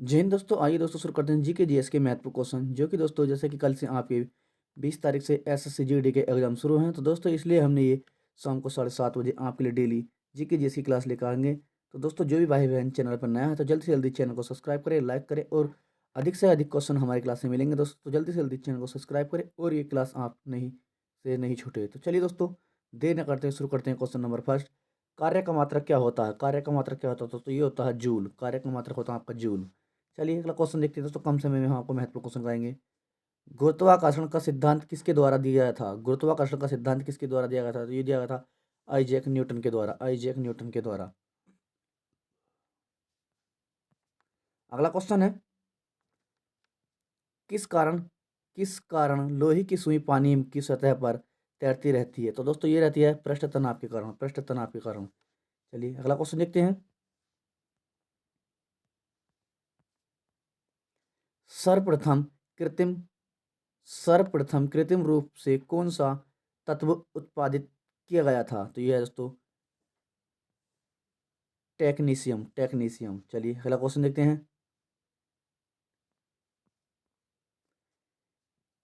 जय हिंद दोस्तों, आइए दोस्तों शुरू करते हैं जीके जीएस के महत्वपूर्ण क्वेश्चन, जो कि दोस्तों जैसे कि कल से आपके 20 तारीख से एसएससी जीडी के एग्जाम शुरू हैं। तो दोस्तों इसलिए हमने ये शाम को 7:30 बजे आपके लिए डेली जीके जीएस की क्लास लेकर आएंगे। तो दोस्तों जो भी भाई बहन चैनल पर नया है तो जल्दी से जल्दी चैनल को सब्सक्राइब करें, लाइक करें और अधिक से अधिक क्वेश्चन हमारी क्लास में मिलेंगे दोस्तों। तो जल्दी से जल्दी चैनल को सब्सक्राइब करें और ये क्लास आप नहीं छूटे। तो चलिए दोस्तों, देर न करते हैं, शुरू करते हैं। क्वेश्चन नंबर फर्स्ट, कार्य का मात्रक क्या होता है? कार्य का मात्रक क्या होता है दोस्तों? ये होता है जूल। कार्य का मात्रक होता है आपका जूल। चलिए अगला क्वेश्चन देखते हैं दोस्तों, कम समय में हम आपको महत्वपूर्ण क्वेश्चन कराएंगे। गुरुत्वाकर्षण का सिद्धांत किसके द्वारा दिया गया था? गुरुत्वाकर्षण का सिद्धांत किसके द्वारा दिया गया था? तो ये दिया गया था आइजैक न्यूटन के द्वारा। आइजैक न्यूटन के द्वारा। अगला क्वेश्चन है, किस कारण किस कारण लोहे की सुई पानी की सतह पर तैरती रहती है? तो दोस्तों ये रहती है पृष्ठ तनाव के कारण। पृष्ठ तनाव के कारण। चलिए अगला क्वेश्चन देखते हैं। सर्वप्रथम कृत्रिम सर्वप्रथम कृत्रिम रूप से कौन सा तत्व उत्पादित किया गया था? तो ये है दोस्तों टेक्नीशियम। टेक्नीशियम। चलिए अगला क्वेश्चन देखते हैं।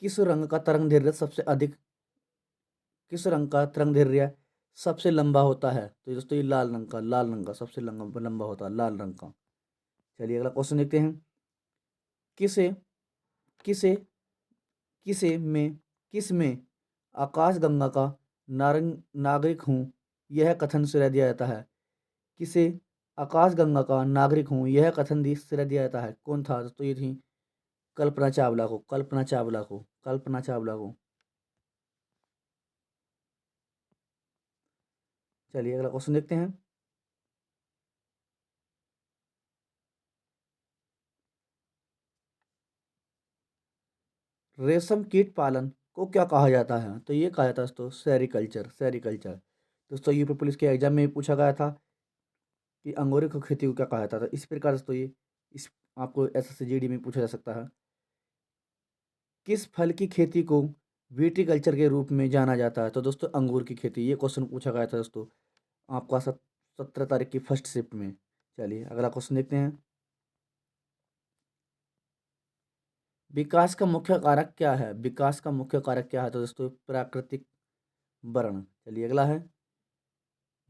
किस रंग का तरंग दैर्ध्य सबसे अधिक किस रंग का तरंग दैर्ध्य सबसे लंबा होता है? तो दोस्तों ये लाल रंग का सबसे लंबा लंबा होता है, लाल रंग का। चलिए अगला क्वेश्चन देखते हैं। किसे किसे किसे में किस में आकाशगंगा का नारंग नागरिक हूँ यह कथन श्रेय दिया जाता है? किसे आकाशगंगा का नागरिक हूँ यह कथन दी श्रेय दिया जाता है? कौन था दोस्तों? ये थी कल्पना चावला को। कल्पना चावला को। कल्पना चावला को। चलिए अगला क्वेश्चन देखते हैं। रेशम कीट पालन को क्या कहा जाता है? तो ये कहा जाता है दोस्तों सेरीकल्चर। सेरीकल्चर। दोस्तों यूपी पुलिस के एग्जाम में भी पूछा गया था कि अंगूर की खेती को क्या कहा जाता था। इस प्रकार दोस्तों ये इस आपको एसएससी जीडी में पूछा जा सकता है। किस फल की खेती को विटीकल्चर के रूप में जाना जाता है? तो दोस्तों अंगूर की खेती। ये क्वेश्चन पूछा गया था दोस्तों आपका 17 तारीख की फर्स्ट शिफ्ट में। चलिए अगला क्वेश्चन देखते हैं। विकास का मुख्य कारक क्या है? विकास का मुख्य कारक क्या है? तो दोस्तों प्राकृतिक वर्ण। चलिए अगला है,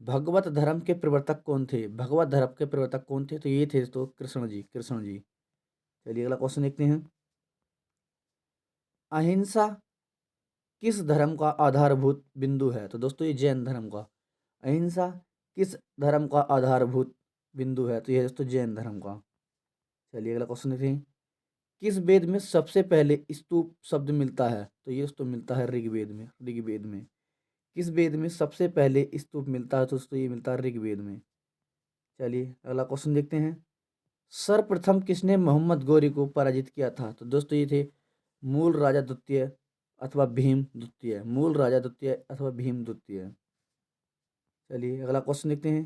भगवत धर्म के प्रवर्तक कौन थे? भगवत धर्म के प्रवर्तक कौन थे? तो ये थे दोस्तों कृष्ण जी। कृष्ण जी। चलिए अगला क्वेश्चन देखते हैं। अहिंसा किस धर्म का आधारभूत बिंदु है? तो दोस्तों ये जैन धर्म का। अहिंसा किस धर्म का आधारभूत बिंदु है? तो ये है दोस्तों जैन धर्म का। चलिए अगला क्वेश्चन देखते हैं। किस वेद में सबसे पहले स्तूप शब्द मिलता है? तो ये दोस्तों मिलता है ऋग्वेद में। ऋग्वेद में। किस वेद में सबसे पहले स्तूप मिलता है? तो दोस्तों ये मिलता है ऋग्वेद में। चलिए अगला क्वेश्चन देखते हैं। सर्वप्रथम किसने मोहम्मद गौरी को पराजित किया था? तो दोस्तों ये थे मूल राजा द्वितीय अथवा भीम द्वितीय। मूल राजा द्वितीय अथवा भीम द्वितीय। चलिए अगला क्वेश्चन देखते हैं।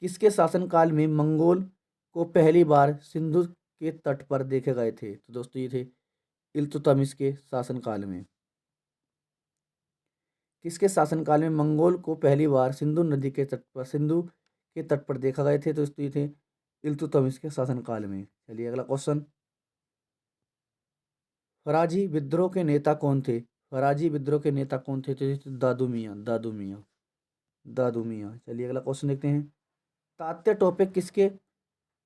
किसके शासनकाल में मंगोल को पहली बार सिंधु के तट पर देखे गए थे? तो दोस्तों ये थे इल्तुतमिश के शासनकाल में। किसके शासनकाल में मंगोल को पहली बार सिंधु के तट पर देखा गए थे? तो दोस्तों ये थे इल्तुतमिश के शासनकाल में। चलिए अगला क्वेश्चन। फराजी विद्रोह के नेता कौन थे? फराजी विद्रोह के नेता कौन थे? तो ये थे दादू मियाँ। दादू मियाँ। दादू मियाँ। चलिए अगला क्वेश्चन देखते हैं। तात्या टोपे किसके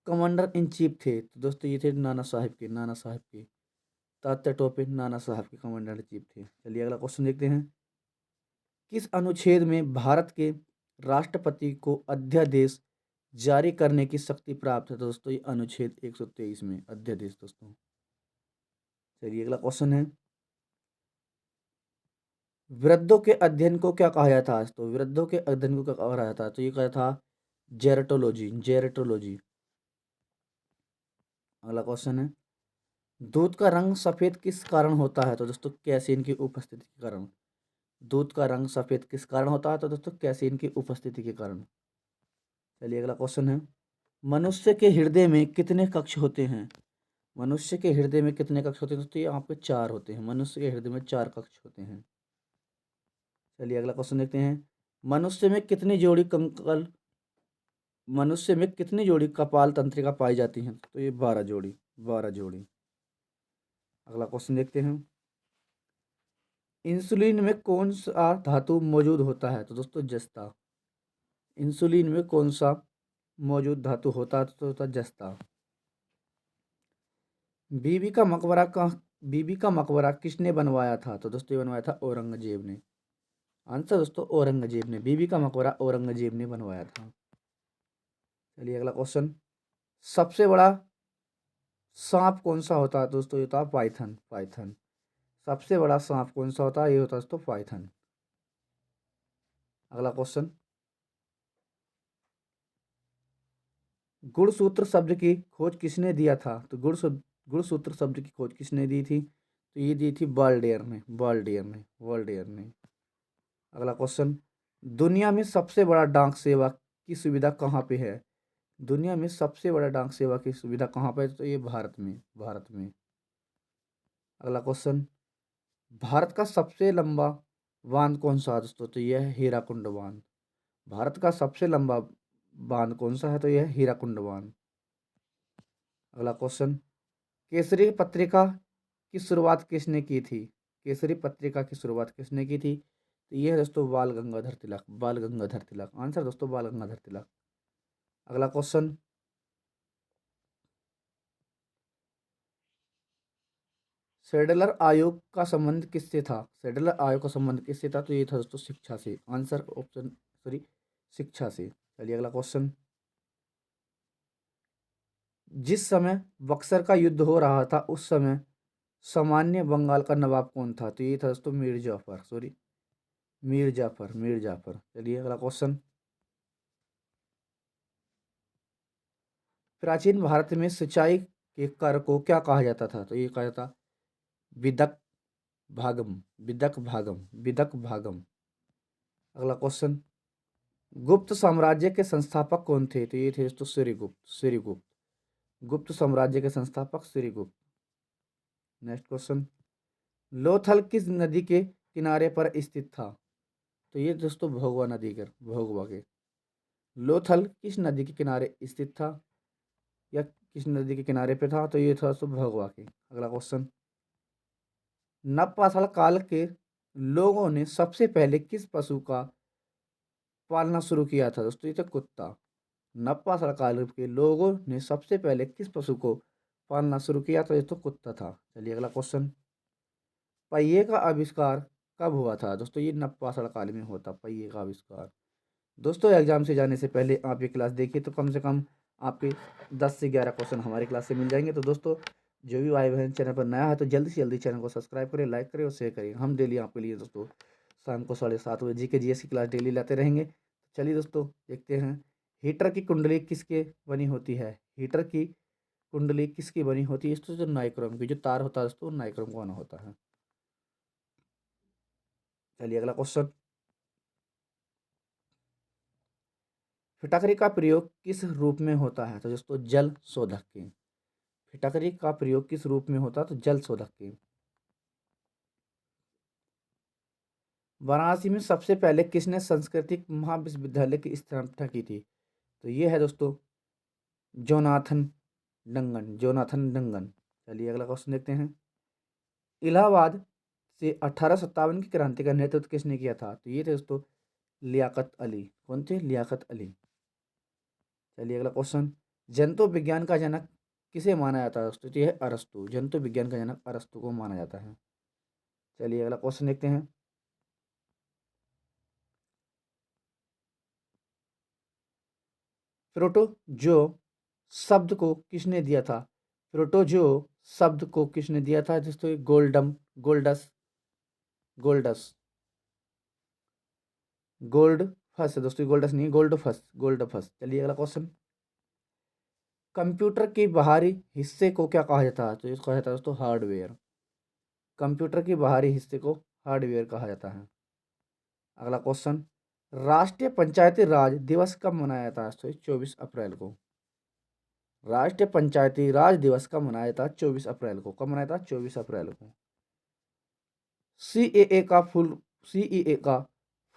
कमांडर इन चीफ थे? तो दोस्तों ये थे नाना साहिब के। नाना साहिब के। तात्या टोपे नाना साहब के कमांडर इन चीफ थे। चलिए अगला क्वेश्चन देखते हैं। किस अनुच्छेद में भारत के राष्ट्रपति को अध्यादेश जारी करने की शक्ति प्राप्त है? तो दोस्तों ये अनुच्छेद 123 में अध्यादेश दोस्तों। चलिए अगला क्वेश्चन है। वृद्धों के अध्ययन को क्या कहा जाता है? तो वृद्धों के अध्ययन को क्या कहा जाता है? तो ये कहा था जेरेटोलॉजी। जेरेटोलॉजी। अगला क्वेश्चन है। दूध का रंग सफेद किस कारण होता है? तो दोस्तों कैसीन की उपस्थिति के कारण। दूध का रंग सफेद किस कारण होता है? तो दोस्तों कैसीन की उपस्थिति के कारण। चलिए अगला क्वेश्चन है। मनुष्य के हृदय में कितने कक्ष होते हैं? मनुष्य के हृदय में कितने कक्ष होते हैं? दोस्तों ये आपके 4 होते हैं। मनुष्य के हृदय में 4 कक्ष होते हैं। चलिए अगला क्वेश्चन देखते हैं। मनुष्य में कितनी जोड़ी कंकाल मनुष्य में कितनी जोड़ी कपाल तंत्रिका पाई जाती हैं? तो ये 12 जोड़ी, 12 जोड़ी। अगला क्वेश्चन देखते हैं। इंसुलिन में कौन सा धातु मौजूद होता है? तो दोस्तों जस्ता। इंसुलिन में कौन सा मौजूद धातु होता है? तो होता है जस्ता। बीबी का मकबरा का बीबी का मकबरा किसने बनवाया था? तो दोस्तों ये बनवाया था औरंगजेब ने। आंसर दोस्तों औरंगजेब ने। बीबी का मकबरा औरंगजेब ने बनवाया था। चलिए अगला क्वेश्चन। सबसे बड़ा सांप कौन सा होता है? दोस्तों ये होता है पाइथन। पाइथन। सबसे बड़ा सांप कौन सा होता है? ये होता है दोस्तों पाइथन। अगला क्वेश्चन। गुणसूत्र शब्द की खोज किसने दिया था? तो गुणसूत्र शब्द की खोज किसने दी थी? तो ये दी थी बाल्डेयर ने। बाल्डेयर ने। बाल्डेयर ने। अगला क्वेश्चन। दुनिया में सबसे बड़ा डाक सेवा की सुविधा कहाँ पे है? दुनिया में सबसे बड़ा डाक सेवा की सुविधा कहाँ पे है? तो ये भारत में। भारत में। अगला क्वेश्चन। भारत का सबसे लंबा बांध कौन सा है दोस्तों? तो यह है हीराकुंड बांध। भारत का सबसे लंबा बांध कौन सा है? तो यह है हीराकुंड बांध। अगला क्वेश्चन। केसरी पत्रिका की शुरुआत किसने की थी? केसरी पत्रिका की शुरुआत किसने की थी? तो यह है दोस्तों बाल गंगाधर तिलक। बाल गंगाधर तिलक। आंसर दोस्तों बाल गंगाधर तिलक। अगला क्वेश्चन। सेडलर आयोग का संबंध किससे था? सेडलर आयोग का संबंध किससे था? तो ये था दोस्तों शिक्षा से। आंसर ऑप्शन सॉरी शिक्षा से। चलिए अगला क्वेश्चन। जिस समय बक्सर का युद्ध हो रहा था उस समय सामान्य बंगाल का नवाब कौन था? तो ये था दोस्तों मीर जाफर। सॉरी मीर जाफर। मीर जाफर। चलिए अगला क्वेश्चन। प्राचीन भारत में सिंचाई के कार्य को क्या कहा जाता था? तो ये कहा जाता विदक भागम। विदक भागम। विदक भागम। अगला क्वेश्चन। गुप्त साम्राज्य के संस्थापक कौन थे? तो ये थे दोस्तों श्रीगुप्त। श्रीगुप्त। गुप्त साम्राज्य के संस्थापक श्रीगुप्त। Next question. लोथल किस नदी के किनारे पर स्थित था? तो ये दोस्तों भोगवा नदी के। भोगवा के। लोथल किस नदी के किनारे स्थित था या किस नदी के किनारे पे था? तो ये था दोस्तों भोगवा के। अगला क्वेश्चन। नवपाषाण काल के लोगों ने सबसे पहले किस पशु का पालना शुरू किया था? दोस्तों ये था कुत्ता। नवपाषाण काल के लोगों ने सबसे पहले किस पशु को पालना शुरू किया? तो ये तो कुत्ता था। चलिए अगला क्वेश्चन। पहिए का आविष्कार कब हुआ था? दोस्तों ये नवपाषाण काल में हुआ था पहिए का आविष्कार। दोस्तों एग्जाम से जाने से पहले आप ये क्लास देखिए तो कम से कम आपके 10 से 11 क्वेश्चन हमारी क्लास से मिल जाएंगे। तो दोस्तों जो भी भाई बहन चैनल पर नया है तो जल्दी से जल्दी चैनल को सब्सक्राइब करें, लाइक करें और शेयर करें। हम डेली आपके लिए दोस्तों शाम को 7:30 बजे जी के जीएस की क्लास डेली लाते रहेंगे। चलिए दोस्तों देखते हैं। हीटर की कुंडली किसके बनी होती है? हीटर की कुंडली किसकी बनी होती है? दोस्तों जो नाइक्रोम की जो तार होता है दोस्तों नाइक्रोम का बना होता है। चलिए अगला क्वेश्चन। फिटकरी का प्रयोग किस रूप में होता है? तो दोस्तों जल शोधक के। फिटकरी का प्रयोग किस रूप में होता है? तो जल शोधक के। वाराणसी में सबसे पहले किसने सांस्कृतिक महाविश्वविद्यालय की स्थापना की थी? तो ये है दोस्तों जोनाथन डंगन। Jonathan Dungan. चलिए अगला क्वेश्चन देखते हैं। इलाहाबाद से 1857 की क्रांति का नेतृत्व किसने किया था? तो ये थे दोस्तों लियाकत अली। कौन थे? लियाकत अली। चलिए अगला क्वेश्चन। जंतु विज्ञान का जनक किसे माना जाता है? दोस्तों ये है अरस्तु। जंतु विज्ञान का जनक अरस्तु को माना जाता है। चलिए अगला क्वेश्चन देखते हैं। प्रोटोजो शब्द को किसने दिया था? प्रोटोजो शब्द को किसने दिया था? दोस्तों ये गोल्डस। गोल्डस। गोल्ड फर्स्ट है दोस्तों गोल्डस नहीं गोल्ड फर्स्ट। Gold first. चलिए अगला क्वेश्चन। कंप्यूटर के बाहरी हिस्से को क्या कहा जाता है? तो इसको कहा जाता है दोस्तों हार्डवेयर। कंप्यूटर के बाहरी हिस्से को हार्डवेयर कहा जाता है। अगला क्वेश्चन। राष्ट्रीय पंचायती राज दिवस कब मनाया जाता है? तो 24 अप्रैल को। राष्ट्रीय पंचायती राज दिवस कब मनाया जाता है? 24 अप्रैल को। कब मनाया था? 24 अप्रैल को। सीएए का फुल सीएए का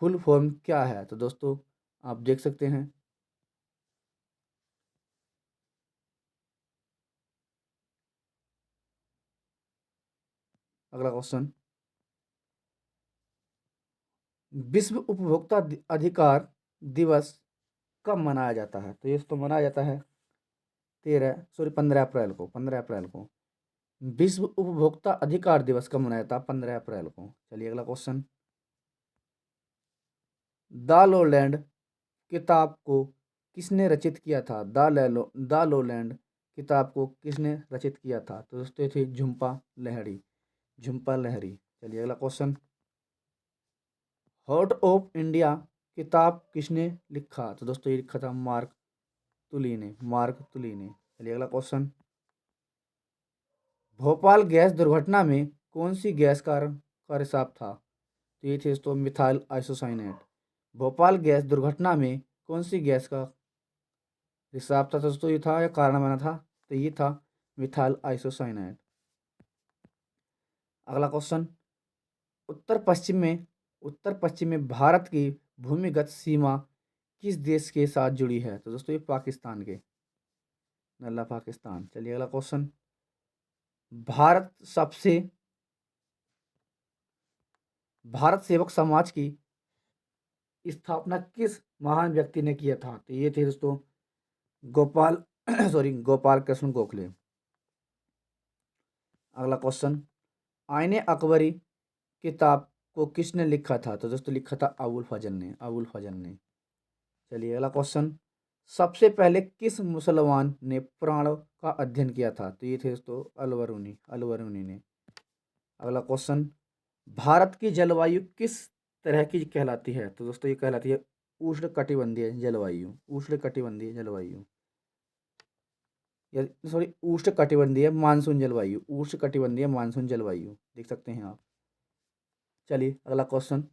फुल फॉर्म क्या है? तो दोस्तों आप देख सकते हैं अगला क्वेश्चन, विश्व उपभोक्ता अधिकार दिवस कब मनाया जाता है? तो ये तो मनाया जाता है 15 अप्रैल को, 15 अप्रैल को। विश्व उपभोक्ता अधिकार दिवस कब मनाया जाता है? 15 अप्रैल को। चलिए अगला क्वेश्चन, द लोलैंड किताब को किसने रचित किया था? द लोलैंड किताब को किसने रचित किया था? तो दोस्तों ये थी झुम्पा लहरी, झुम्पा लहरी। चलिए अगला क्वेश्चन, हार्ट ऑफ इंडिया किताब किसने लिखा? तो दोस्तों ये लिखा था मार्क तुली ने, मार्क तुली ने। चलिए अगला क्वेश्चन, भोपाल गैस दुर्घटना में कौन सी गैस का रिसाव था? तो ये थे दोस्तों मिथाइल आइसोसाइनेट। भोपाल गैस दुर्घटना में कौन सी गैस का रिसाव था? तो दोस्तों ये था या कारण बना था? तो ये था मिथाइल आइसोसाइनेट। अगला क्वेश्चन, उत्तर पश्चिम में भारत की भूमिगत सीमा किस देश के साथ जुड़ी है? तो दोस्तों ये पाकिस्तान के, नल्ला पाकिस्तान। चलिए अगला क्वेश्चन, भारत सबसे भारत सेवक समाज की स्थापना किस महान व्यक्ति ने किया था? तो ये थे दोस्तों गोपाल गोपाल कृष्ण गोखले। अगला क्वेश्चन, आईने अकबरी किताब को किसने लिखा था? तो दोस्तों लिखा था अबुल फजल ने, अबुल फजल ने। चलिए अगला क्वेश्चन, सबसे पहले किस मुसलमान ने पुराण का अध्ययन किया था? तो ये थे दोस्तों अलबरूनी, अलबरूनी ने। अगला क्वेश्चन, भारत की जलवायु किस तरह की कहलाती है? तो दोस्तों ये कहलाती है उष्णकटिबंधीय जलवायु, उष्णकटिबंधीय जलवायु, या सॉरी उष्णकटिबंधीय मानसून जलवायु, उष्णकटिबंधीय मानसून जलवायु देख सकते हैं आप। चलिए अगला क्वेश्चन,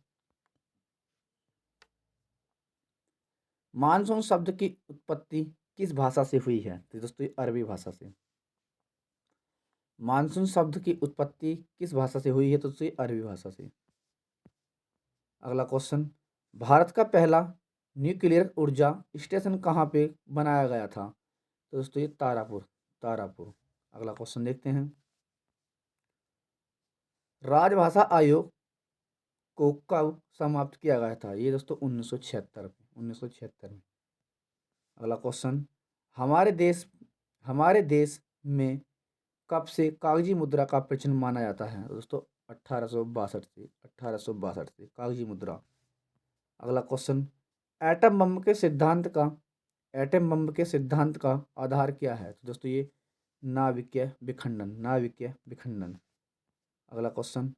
मानसून शब्द की उत्पत्ति किस भाषा से हुई है? तो दोस्तों ये अरबी भाषा से। मानसून शब्द की उत्पत्ति किस भाषा से हुई है? तो दोस्तों ये अरबी भाषा से। अगला क्वेश्चन, भारत का पहला न्यूक्लियर ऊर्जा स्टेशन कहाँ पे बनाया गया था? तो दोस्तों ये तारापुर, तारापुर। अगला क्वेश्चन देखते हैं, राजभाषा आयोग को कब समाप्त किया गया था? ये दोस्तों 1976 में, 1976 में। अगला क्वेश्चन, हमारे देश में कब से कागजी मुद्रा का प्रचलन माना जाता है? तो दोस्तों 1862 से, 1862 से कागजी मुद्रा। अगला क्वेश्चन, एटम बम के सिद्धांत का एटम बम के सिद्धांत का आधार क्या है? तो दोस्तों ये नाभिकीय विखंडन, नाभिकीय विखंडन। अगला क्वेश्चन,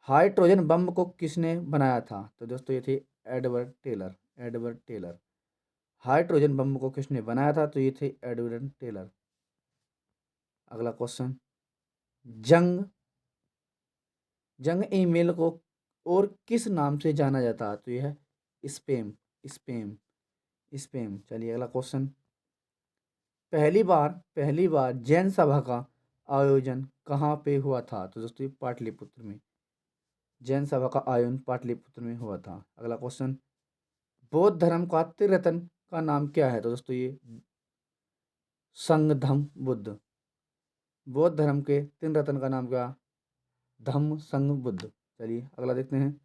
हाइड्रोजन बम को किसने बनाया था? तो दोस्तों ये थे Edward Teller, Edward Teller. Hydrogen bomb को किसने बनाया था? तो ये थे एडवर्ड टेलर। अगला क्वेश्चन, जंग जंग ईमेल को और किस नाम से जाना जाता है? तो यह है स्पैम, स्पैम, स्पैम। चलिए अगला क्वेश्चन, पहली बार जैन सभा का आयोजन कहाँ पे हुआ था? तो दोस्तों ये पाटलिपुत्र में, जैन सभा का आयोजन पाटलिपुत्र में हुआ था। अगला क्वेश्चन, बौद्ध धर्म का त्रिरत्न का नाम क्या है? तो दोस्तों ये संघ धम्म बुद्ध। बौद्ध धर्म के तीन रत्न का नाम क्या? धम्म संघ बुद्ध। चलिए अगला देखते हैं,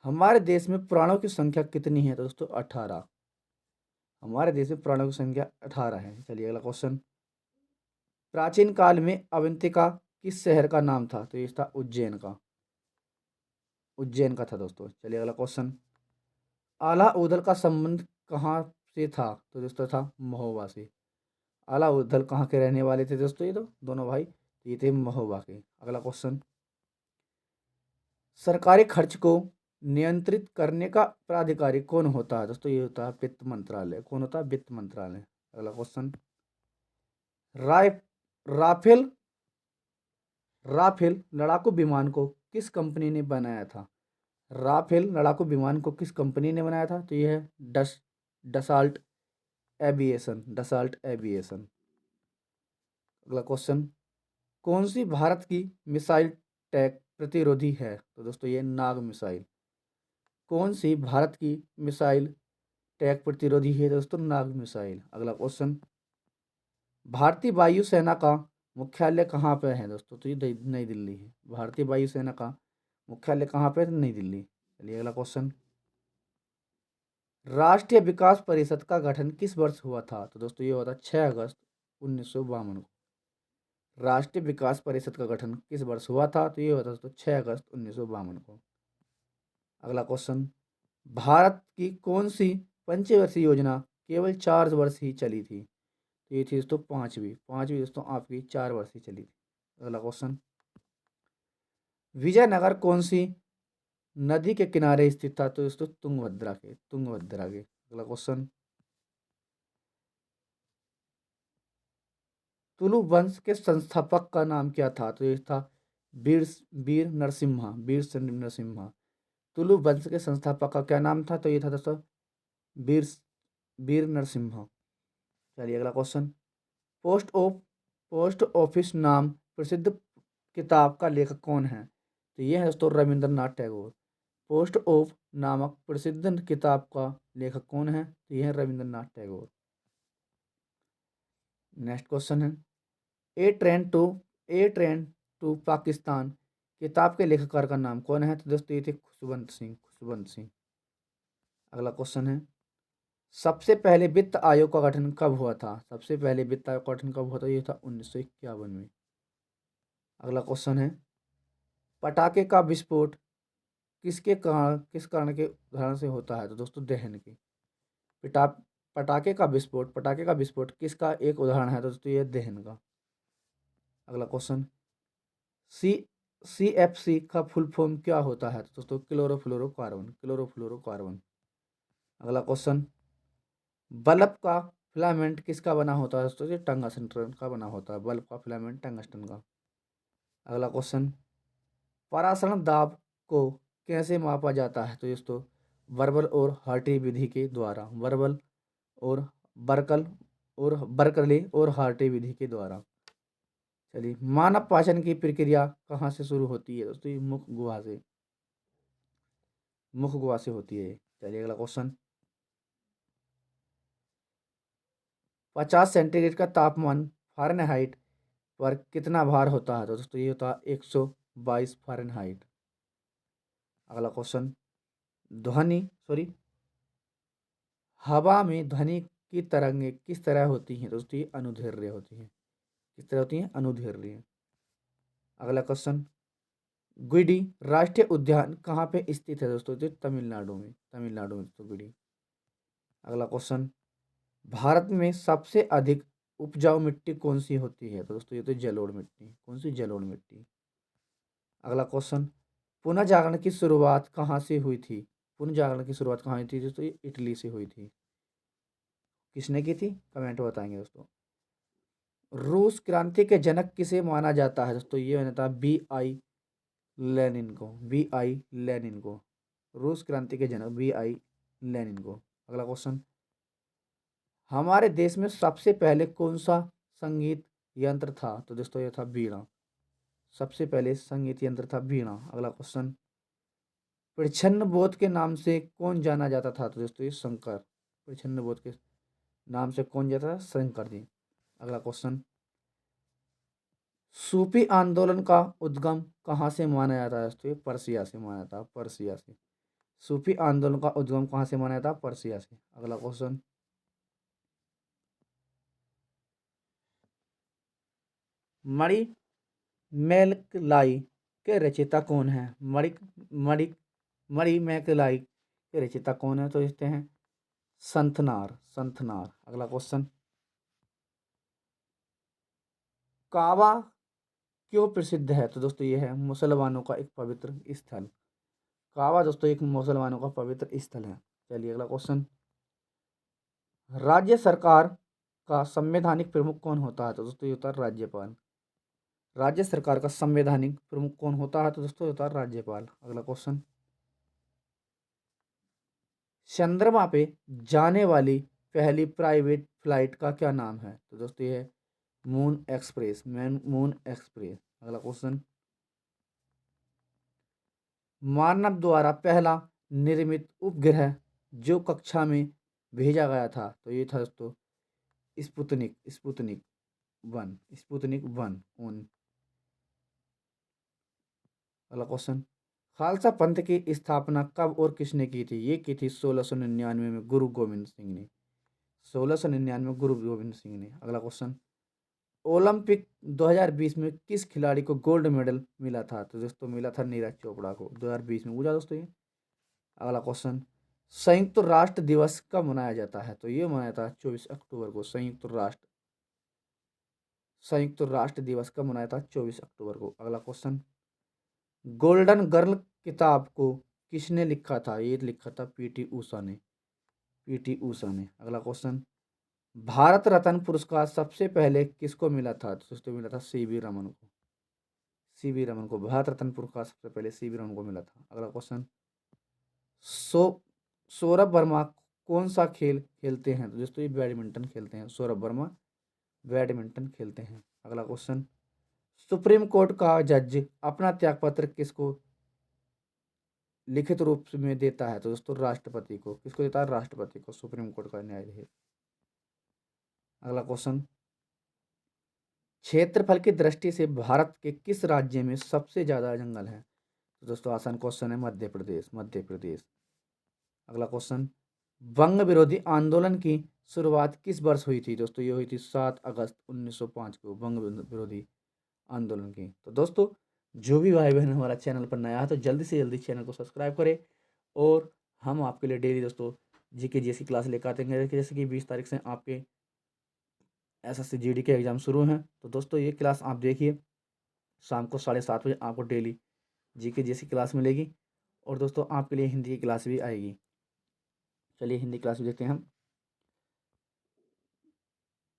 हमारे देश में पुराणों की संख्या कितनी है? तो दोस्तों 18। हमारे देश में पुराणों की संख्या 18 है। चलिए अगला क्वेश्चन, प्राचीन काल में अवंतिका किस शहर का नाम था? तो ये था उज्जैन का, उज्जैन का था दोस्तों। चलिए अगला क्वेश्चन, आला उदल का संबंध कहाँ से था? तो दोस्तों था महोबा से। आला उदल कहाँ के रहने वाले थे दोस्तों? ये तो दोनों भाई ये थे महोबा के। अगला क्वेश्चन, सरकारी खर्च को नियंत्रित करने का प्राधिकारी कौन होता है? दोस्तों ये होता है वित्त मंत्रालय। कौन होता है? वित्त मंत्रालय। अगला क्वेश्चन, राय राफेल राफेल लड़ाकू विमान को किस कंपनी ने बनाया था? राफेल लड़ाकू विमान को किस कंपनी ने बनाया था? तो यह है डसाल्ट एविएशन, डसाल्ट एविएशन। अगला क्वेश्चन, कौन सी भारत की मिसाइल टैक प्रतिरोधी है? तो दोस्तों ये नाग मिसाइल। कौन सी भारत की मिसाइल टैक प्रतिरोधी है? दोस्तों नाग मिसाइल। अगला क्वेश्चन, भारतीय वायुसेना का मुख्यालय कहाँ पे है दोस्तों? तो ये नई दिल्ली है। भारतीय वायुसेना का मुख्यालय कहाँ पे है? नई दिल्ली। चलिए अगला क्वेश्चन। राष्ट्रीय विकास परिषद का गठन किस वर्ष हुआ था? तो दोस्तों ये हुआ था 6 अगस्त 1952 को। राष्ट्रीय विकास परिषद का गठन किस वर्ष हुआ था? तो ये हुआ था दोस्तों 6 अगस्त 1952 को। अगला क्वेश्चन। भारत की कौन सी पंचवर्षीय योजना केवल 4 वर्ष ही चली थी? तो ये थी दोस्तों पांचवी दोस्तों आपकी 4 वर्ष ही चली थी। अगला क्वेश्चन। विजयनगर कौन सी नदी के किनारे स्थित था? तो दोस्तों तुंगभद्रा के। अगला क्वेश्चन। तुलु वंश के संस्थापक का नाम क्या था? तो ये था वीर वीर नरसिम्हा। तुलु वंश के संस्थापक का क्या नाम था? तो ये था दोस्तों वीर वीर नरसिम्हा। चलिए अगला question. Post of post office नाम प्रसिद्ध किताब का लेखक कौन है? तो ये है दोस्तों रविंद्रनाथ टैगोर। पोस्ट ऑफ नामक प्रसिद्ध किताब का लेखक कौन है? तो यह है रविंद्रनाथ टैगोर। नेक्स्ट क्वेश्चन है। A train to a train to Pakistan किताब के लेखककार का नाम कौन है? तो दोस्तों ये थे खुशवंत सिंह। अगला क्वेश्चन है। सबसे पहले वित्त आयोग का गठन कब हुआ था? सबसे पहले वित्त आयोग का गठन कब हुआ था? ये था 1951 में। अगला क्वेश्चन है। पटाखे का विस्फोट किस कारण के उदाहरण से होता है? तो दोस्तों दहन की। पिटा पटाखे का विस्फोट किसका एक उदाहरण है? तो दोस्तों ये दहन का। अगला क्वेश्चन। सी CFC का फुल फॉर्म क्या होता है? तो दोस्तों क्लोरोफ्लोरोकार्बन। अगला क्वेश्चन। बल्ब का फिलामेंट किसका बना होता है? दोस्तों ये टंगस्टन का बना होता है। बल्ब का फिलामेंट टंगस्टन का। अगला क्वेश्चन। परासरण दाब को कैसे मापा जाता है? तो दोस्तों वर्बल और हार्टी विधि के द्वारा। वर्बल और बर्कल और बर्कले और हार्टी विधि के द्वारा। चलिए मानव पाचन की प्रक्रिया कहाँ से शुरू होती है? दोस्तों ये मुख गुहा से होती है। चलिए अगला क्वेश्चन। 50 सेंटीग्रेड का तापमान फ़ारेनहाइट पर कितना भार होता है? तो दोस्तों ये होता है 122 फ़ारेनहाइट। अगला क्वेश्चन। ध्वनि सॉरी हवा में ध्वनि की तरंगें किस तरह होती हैं? दोस्तों ये अनुदैर्ध्य होती हैं। किस तरह होती हैं? अनुदैर्ध्य। अगला क्वेश्चन। गिडी राष्ट्रीय उद्यान कहाँ पे स्थित है? दोस्तों तो तमिलनाडु में दोस्तों गिडी। अगला क्वेश्चन। भारत में सबसे अधिक उपजाऊ मिट्टी कौन सी होती है? तो दोस्तों ये तो जलोढ़ मिट्टी। कौन सी? जलोढ़ मिट्टी। अगला क्वेश्चन। पुनः जागरण की शुरुआत कहाँ से हुई थी? पुनः जागरण की शुरुआत कहाँ हुई थी? दोस्तों ये इटली से हुई थी। किसने की थी? कमेंट में बताएंगे दोस्तों। रूस क्रांति के जनक किसे माना जाता है? दोस्तों ये माना था बी आई लेनिन को। रूस क्रांति के जनक बी आई लेनिन को। अगला क्वेश्चन। हमारे देश में सबसे पहले कौन सा संगीत यंत्र था? तो दोस्तों ये था वीणा। सबसे पहले संगीत यंत्र था वीणा। अगला क्वेश्चन। प्रच्छन्न बोध के नाम से कौन जाना जाता था? तो दोस्तों ये शंकर। प्रच्छन्न बोध के नाम से कौन जाता था? शंकर जी। अगला क्वेश्चन। सूफी आंदोलन का उद्गम कहाँ से माना जाता है? दोस्तों ये पर्सिया से माना जाता है। पर्सिया से। सूफी आंदोलन का उद्गम कहाँ से माना जाता है? पर्सिया से। अगला क्वेश्चन। मणि मैकलाई के रचयिता कौन है? मणि मणि मैकलाई के रचयिता कौन है? तो इसते हैं संथनार। अगला क्वेश्चन। काबा क्यों प्रसिद्ध है? तो दोस्तों ये है मुसलमानों का एक पवित्र स्थल। काबा दोस्तों एक मुसलमानों का पवित्र स्थल है। चलिए अगला क्वेश्चन। राज्य सरकार का संवैधानिक प्रमुख कौन होता है? तो दोस्तों ये होता है राज्यपाल। राज्य सरकार का संवैधानिक प्रमुख कौन होता है? तो दोस्तों ये होता है राज्यपाल। अगला क्वेश्चन। चंद्रमा पे जाने वाली पहली प्राइवेट फ्लाइट का क्या नाम है? तो दोस्तों ये है मून एक्सप्रेस। अगला क्वेश्चन। मानव द्वारा पहला निर्मित उपग्रह जो कक्षा में भेजा गया था? तो ये था दोस्तों Sputnik. One, Sputnik one on. अगला क्वेश्चन, खालसा पंथ की स्थापना कब और किसने की थी? ये की थी 1699 में गुरु गोविंद सिंह ने। 1699 में गुरु गोविंद सिंह ने। अगला क्वेश्चन, ओलंपिक 2020 में किस खिलाड़ी को गोल्ड मेडल मिला था? तो दोस्तों मिला था नीरज चोपड़ा को 2020 में। पूछा दोस्तों ये। अगला क्वेश्चन, संयुक्त राष्ट्र दिवस कब मनाया जाता है? तो ये मनाया था 24 अक्टूबर को। संयुक्त राष्ट्र दिवस कब मनाया था? 24 अक्टूबर को। अगला क्वेश्चन, गोल्डन गर्ल किताब को किसने लिखा था? ये लिखा था पीटी ऊषा ने। पीटी ऊषा ने। अगला क्वेश्चन, भारत रत्न पुरस्कार सबसे पहले किसको मिला था? तो दोस्तों मिला था सीवी रमन को। सीवी रमन को भारत रत्न पुरस्कार सबसे पहले सीवी रमन को मिला था। अगला क्वेश्चन, सो सौरभ वर्मा कौन सा खेल खेलते हैं? तो दोस्तों ये बैडमिंटन खेलते हैं। सौरभ वर्मा बैडमिंटन खेलते हैं। अगला क्वेश्चन, सुप्रीम कोर्ट का जज अपना त्यागपत्र किसको लिखित रूप में देता है? तो दोस्तों राष्ट्रपति को। किसको देता है? राष्ट्रपति को, सुप्रीम कोर्ट का न्यायाधीश। अगला क्वेश्चन, क्षेत्रफल की दृष्टि से भारत के किस राज्य में सबसे ज्यादा जंगल है? तो दोस्तों आसान क्वेश्चन है, मध्य प्रदेश। मध्य प्रदेश। अगला क्वेश्चन, वंग विरोधी आंदोलन की शुरुआत किस वर्ष हुई थी? दोस्तों ये हुई थी 7 अगस्त 1905 को, वंग विरोधी आंदोलन की। तो दोस्तों जो भी भाई बहन हमारा चैनल पर नया है तो जल्दी से जल्दी चैनल को सब्सक्राइब करें, और हम आपके लिए डेली दोस्तों जीके जीएस क्लास लेकर आते हैं। जैसे कि 20 तारीख से आपके एसएससी जीडी के एग्ज़ाम शुरू हैं, तो दोस्तों ये क्लास आप देखिए। शाम को 7:30 बजे आपको डेली जीके जीएस क्लास मिलेगी, और दोस्तों आपके लिए हिंदी की क्लास भी आएगी। चलिए हिंदी क्लास भी देखते हैं हम।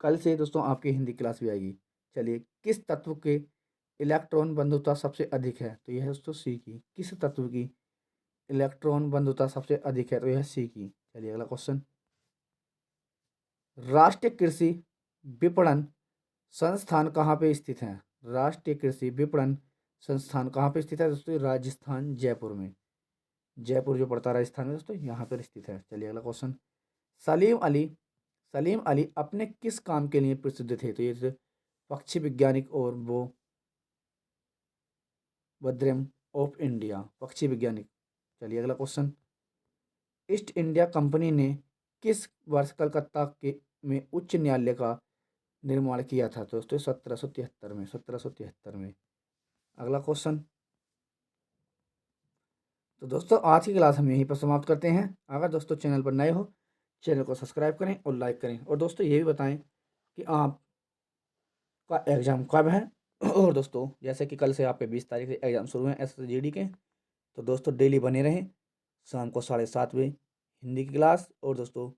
कल से दोस्तों आपकी हिंदी क्लास भी आएगी। चलिए, किस तत्व के इलेक्ट्रॉन बंधुता सबसे अधिक है? तो यह है दोस्तों सी की। किस तत्व की इलेक्ट्रॉन बंधुता सबसे अधिक है? तो यह सी की। चलिए अगला क्वेश्चन, राष्ट्रीय कृषि विपणन संस्थान कहाँ पे स्थित है? राष्ट्रीय कृषि विपणन संस्थान कहाँ पे स्थित है? दोस्तों राजस्थान, जयपुर में। जयपुर जो पड़ता है राजस्थान में दोस्तों, यहाँ पर स्थित है। चलिए अगला क्वेश्चन, सलीम अली सलीम अली अपने किस काम के लिए प्रसिद्ध थे? तो ये थे पक्षी वैज्ञानिक और वो भद्रम ऑफ इंडिया, पक्षी वैज्ञानिक। चलिए अगला क्वेश्चन, ईस्ट इंडिया कंपनी ने किस वर्ष कलकत्ता के में उच्च न्यायालय का निर्माण किया था? तो दोस्तों 1773 में। 1773 में। अगला क्वेश्चन, तो दोस्तों आज की क्लास हम यहीं पर समाप्त करते हैं। अगर दोस्तों चैनल पर नए हो, चैनल को सब्सक्राइब करें और लाइक करें, और दोस्तों ये भी बताएं कि आपका एग्ज़ाम कब है। और दोस्तों जैसे कि कल से आपके 20 तारीख से एग्ज़ाम शुरू हैं एसएससी जीडी के, तो दोस्तों डेली बने रहें। शाम को 7:30 बजे हिंदी की क्लास, और दोस्तों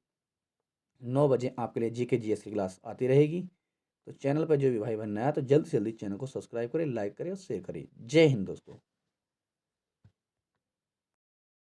9 बजे आपके लिए जीके जीएस की क्लास आती रहेगी। तो चैनल पर जो भी भाई बहन नया है तो जल्द से जल्दी चैनल को सब्सक्राइब करें, लाइक करें और शेयर करें। जय हिंद दोस्तों।